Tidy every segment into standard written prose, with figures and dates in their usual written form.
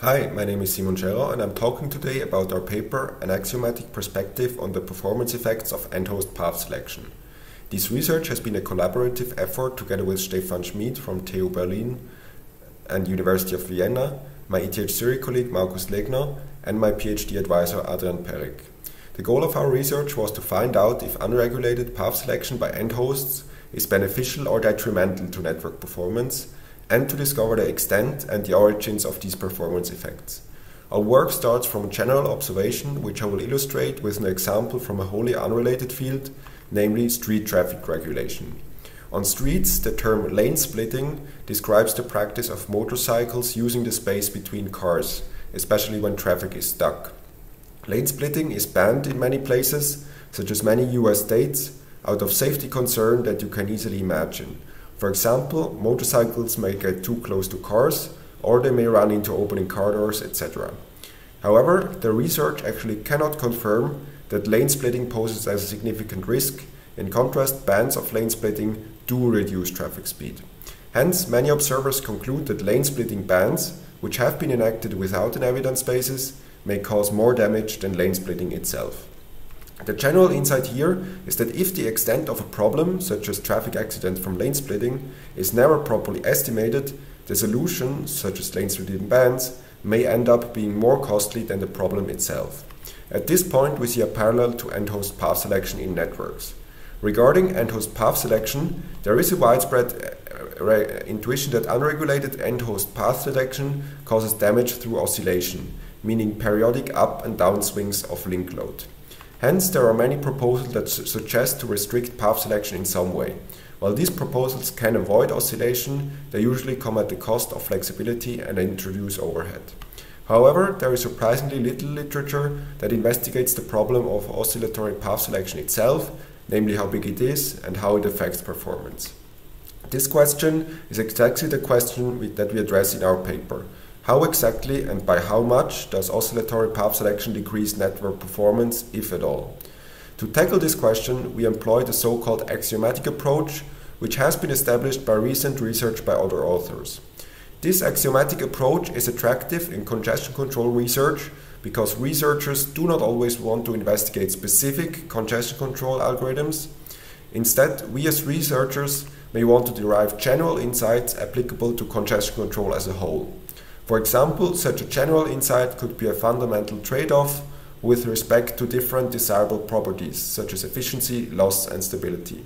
Hi, my name is Scherrer and I'm talking today about our paper, An Axiomatic Perspective on the Performance Effects of End-Host Path Selection. This research has been a collaborative effort together with Stefan Schmid from TU Berlin and University of Vienna, my ETH Zurich colleague Markus Legner, and my PhD advisor Adrian Perrig. The goal of our research was to find out if unregulated path selection by end hosts is beneficial or detrimental to network performance, and to discover the extent and the origins of these performance effects. Our work starts from a general observation, which I will illustrate with an example from a wholly unrelated field, namely street traffic regulation. On streets, the term lane splitting describes the practice of motorcycles using the space between cars, especially when traffic is stuck. Lane splitting is banned in many places, such as many US states, out of safety concern that you can easily imagine. For example, motorcycles may get too close to cars, or they may run into opening car doors, etc. However, the research actually cannot confirm that lane splitting poses a significant risk. In contrast, bans of lane splitting do reduce traffic speed. Hence, many observers conclude that lane splitting bans, which have been enacted without an evidence basis, may cause more damage than lane splitting itself. The general insight here is that if the extent of a problem, such as traffic accidents from lane splitting, is never properly estimated, the solution, such as lane splitting bans, may end up being more costly than the problem itself. At this point, we see a parallel to end-host path selection in networks. Regarding end-host path selection, there is a widespread intuition that unregulated end-host path selection causes damage through oscillation, meaning periodic up and down swings of link load. Hence, there are many proposals that suggest to restrict path selection in some way. While these proposals can avoid oscillation, they usually come at the cost of flexibility and introduce overhead. However, there is surprisingly little literature that investigates the problem of oscillatory path selection itself, namely how big it is and how it affects performance. This question is exactly the question that we address in our paper. How exactly and by how much does oscillatory path selection decrease network performance, if at all? To tackle this question, we employ the so-called axiomatic approach, which has been established by recent research by other authors. This axiomatic approach is attractive in congestion control research because researchers do not always want to investigate specific congestion control algorithms. Instead, we as researchers may want to derive general insights applicable to congestion control as a whole. For example, such a general insight could be a fundamental trade-off with respect to different desirable properties, such as efficiency, loss, and stability.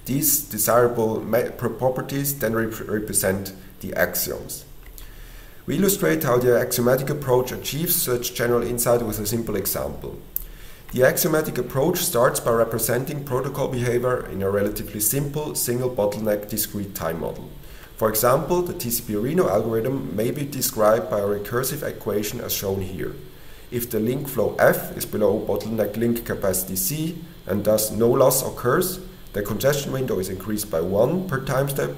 These desirable properties then represent the axioms. We illustrate how the axiomatic approach achieves such general insight with a simple example. The axiomatic approach starts by representing protocol behavior in a relatively simple, single bottleneck discrete time model. For example, the TCP-Reno algorithm may be described by a recursive equation as shown here. If the link flow F is below bottleneck link capacity C and thus no loss occurs, the congestion window is increased by 1 per time step,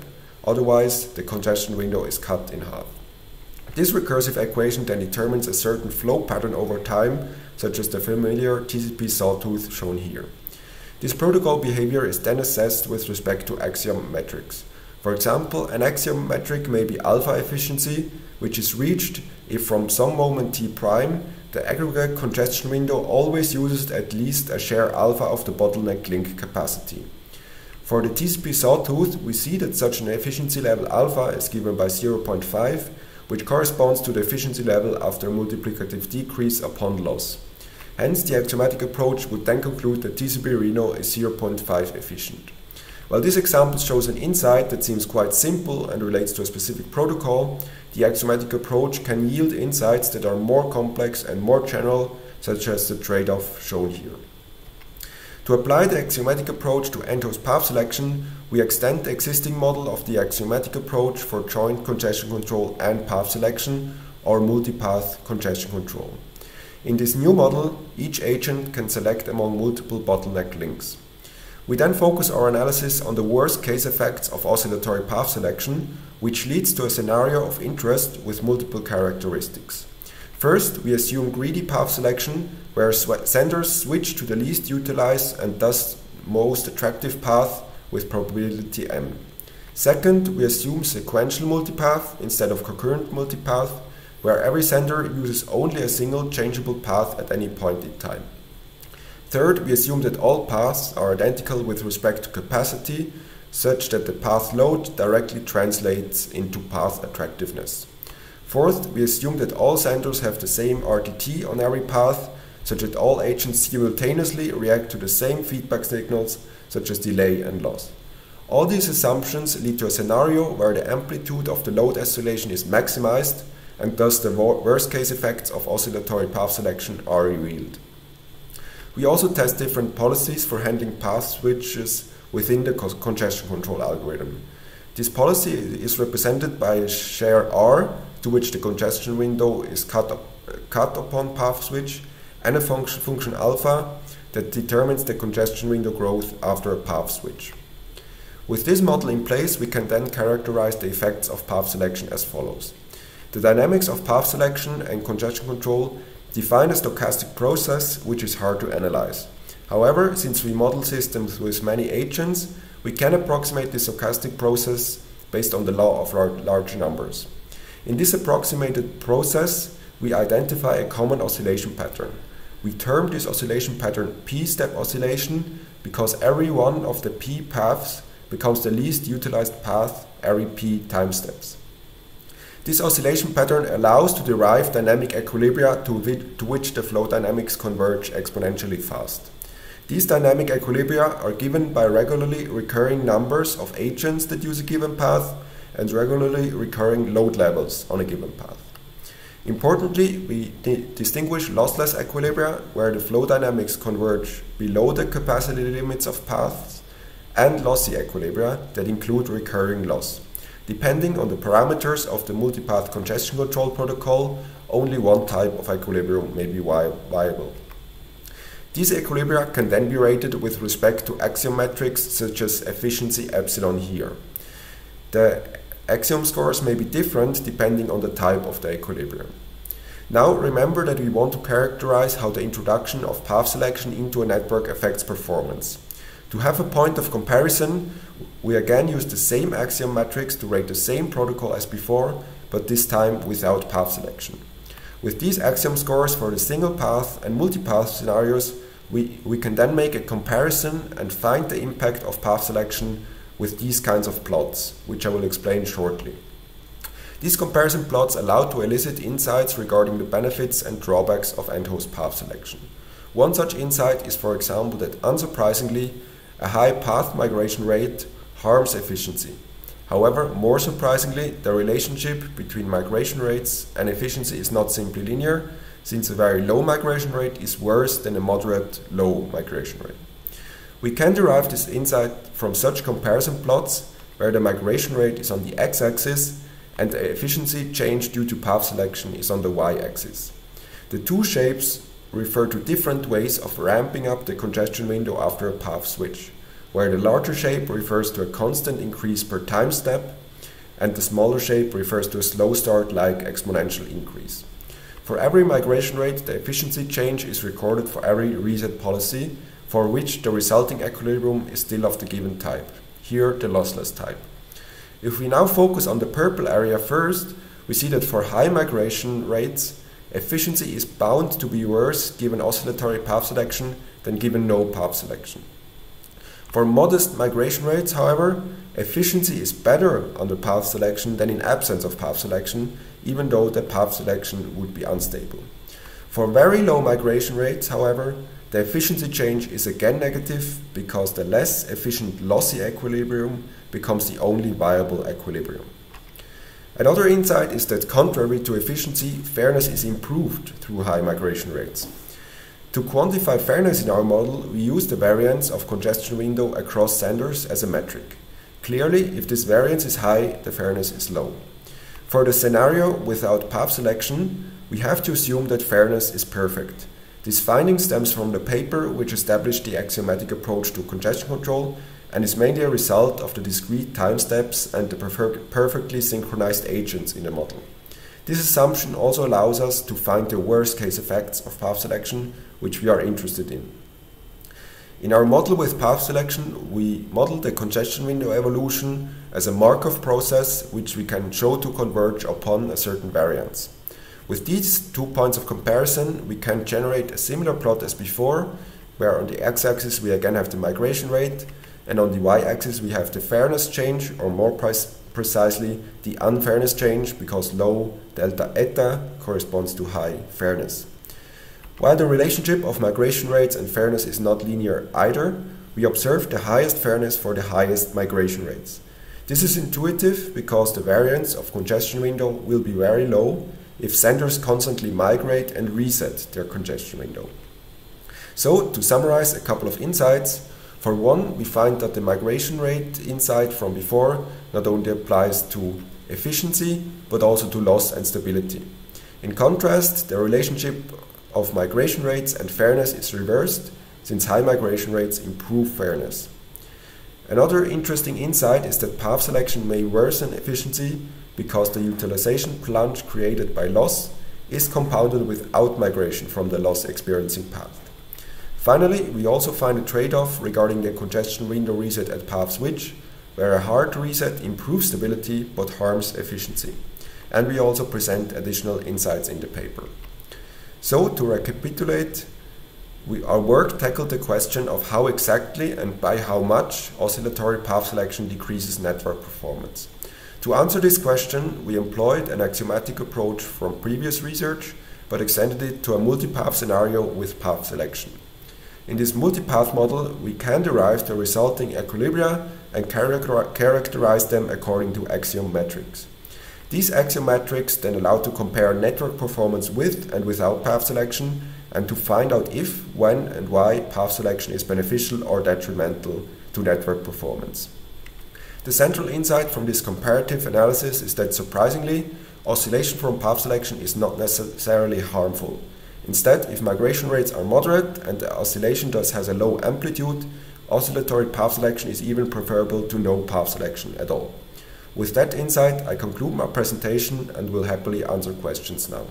otherwise the congestion window is cut in half. This recursive equation then determines a certain flow pattern over time, such as the familiar TCP sawtooth shown here. This protocol behavior is then assessed with respect to axiom metrics. For example, an axiom metric may be alpha efficiency, which is reached if from some moment t prime, the aggregate congestion window always uses at least a share alpha of the bottleneck link capacity. For the TCP sawtooth, we see that such an efficiency level alpha is given by 0.5, which corresponds to the efficiency level after a multiplicative decrease upon loss. Hence, the axiomatic approach would then conclude that TCP-Reno is 0.5 efficient. While this example shows an insight that seems quite simple and relates to a specific protocol, the axiomatic approach can yield insights that are more complex and more general, such as the trade-off shown here. To apply the axiomatic approach to end-host path selection, we extend the existing model of the axiomatic approach for joint congestion control and path selection, or multipath congestion control. In this new model, each agent can select among multiple bottleneck links. We then focus our analysis on the worst case effects of oscillatory path selection, which leads to a scenario of interest with multiple characteristics. First, we assume greedy path selection, where senders switch to the least utilized and thus most attractive path with probability m. Second, we assume sequential multipath instead of concurrent multipath, where every sender uses only a single changeable path at any point in time. Third, we assume that all paths are identical with respect to capacity, such that the path load directly translates into path attractiveness. Fourth, we assume that all senders have the same RTT on every path, such that all agents simultaneously react to the same feedback signals, such as delay and loss. All these assumptions lead to a scenario where the amplitude of the load oscillation is maximized, and thus the worst-case effects of oscillatory path selection are revealed. We also test different policies for handling path switches within the congestion control algorithm. This policy is represented by a Scherrer R, to which the congestion window is cut upon path switch, and a function alpha that determines the congestion window growth after a path switch. With this model in place, we can then characterize the effects of path selection as follows. The dynamics of path selection and congestion control define a stochastic process which is hard to analyze. However, since we model systems with many agents, we can approximate the stochastic process based on the law of large numbers. In this approximated process, we identify a common oscillation pattern. We term this oscillation pattern p-step oscillation because every one of the p paths becomes the least utilized path every p time steps. This oscillation pattern allows to derive dynamic equilibria to which the flow dynamics converge exponentially fast. These dynamic equilibria are given by regularly recurring numbers of agents that use a given path and regularly recurring load levels on a given path. Importantly, we distinguish lossless equilibria, where the flow dynamics converge below the capacity limits of paths, and lossy equilibria that include recurring loss. Depending on the parameters of the multipath congestion control protocol, only one type of equilibrium may be viable. These equilibria can then be rated with respect to axiom metrics such as efficiency epsilon here. The axiom scores may be different depending on the type of the equilibrium. Now remember that we want to characterize how the introduction of path selection into a network affects performance. To have a point of comparison, we again use the same axiom metrics to rate the same protocol as before, but this time without path selection. With these axiom scores for the single path and multipath scenarios, we can then make a comparison and find the impact of path selection with these kinds of plots, which I will explain shortly. These comparison plots allow to elicit insights regarding the benefits and drawbacks of end-host path selection. One such insight is, for example, that unsurprisingly, a high path migration rate harms efficiency. However, more surprisingly, the relationship between migration rates and efficiency is not simply linear, since a very low migration rate is worse than a moderate low migration rate. We can derive this insight from such comparison plots, where the migration rate is on the x-axis and the efficiency change due to path selection is on the y-axis. The two shapes refer to different ways of ramping up the congestion window after a path switch, where the larger shape refers to a constant increase per time step and the smaller shape refers to a slow start like exponential increase. For every migration rate, the efficiency change is recorded for every reset policy, for which the resulting equilibrium is still of the given type, here the lossless type. If we now focus on the purple area first, we see that for high migration rates, efficiency is bound to be worse given oscillatory path selection than given no path selection. For modest migration rates, however, efficiency is better under path selection than in absence of path selection, even though the path selection would be unstable. For very low migration rates, however, the efficiency change is again negative because the less efficient lossy equilibrium becomes the only viable equilibrium. Another insight is that contrary to efficiency, fairness is improved through high migration rates. To quantify fairness in our model, we use the variance of congestion window across senders as a metric. Clearly, if this variance is high, the fairness is low. For the scenario without path selection, we have to assume that fairness is perfect. This finding stems from the paper which established the axiomatic approach to congestion control and is mainly a result of the discrete time steps and the perfectly synchronized agents in the model. This assumption also allows us to find the worst case effects of path selection, which we are interested in. In our model with path selection, we model the congestion window evolution as a Markov process which we can show to converge upon a certain variance. With these 2 points of comparison, we can generate a similar plot as before, where on the x-axis we again have the migration rate, and on the y-axis we have the fairness change, or more precisely the unfairness change, because low delta eta corresponds to high fairness. While the relationship of migration rates and fairness is not linear either, we observe the highest fairness for the highest migration rates. This is intuitive because the variance of congestion window will be very low if senders constantly migrate and reset their congestion window. So, to summarize a couple of insights, for one, we find that the migration rate insight from before not only applies to efficiency, but also to loss and stability. In contrast, the relationship of migration rates and fairness is reversed, since high migration rates improve fairness. Another interesting insight is that path selection may worsen efficiency because the utilization plunge created by loss is compounded with out-migration from the loss-experiencing path. Finally, we also find a trade-off regarding the congestion window reset at path switch, where a hard reset improves stability but harms efficiency. And we also present additional insights in the paper. So, to recapitulate, our work tackled the question of how exactly and by how much oscillatory path selection decreases network performance. To answer this question, we employed an axiomatic approach from previous research, but extended it to a multipath scenario with path selection. In this multipath model, we can derive the resulting equilibria and characterize them according to axiom metrics. These axiom metrics then allow to compare network performance with and without path selection, and to find out if, when, and why path selection is beneficial or detrimental to network performance. The central insight from this comparative analysis is that, surprisingly, oscillation from path selection is not necessarily harmful. Instead, if migration rates are moderate and the oscillation thus has a low amplitude, oscillatory path selection is even preferable to no path selection at all. With that insight, I conclude my presentation and will happily answer questions now.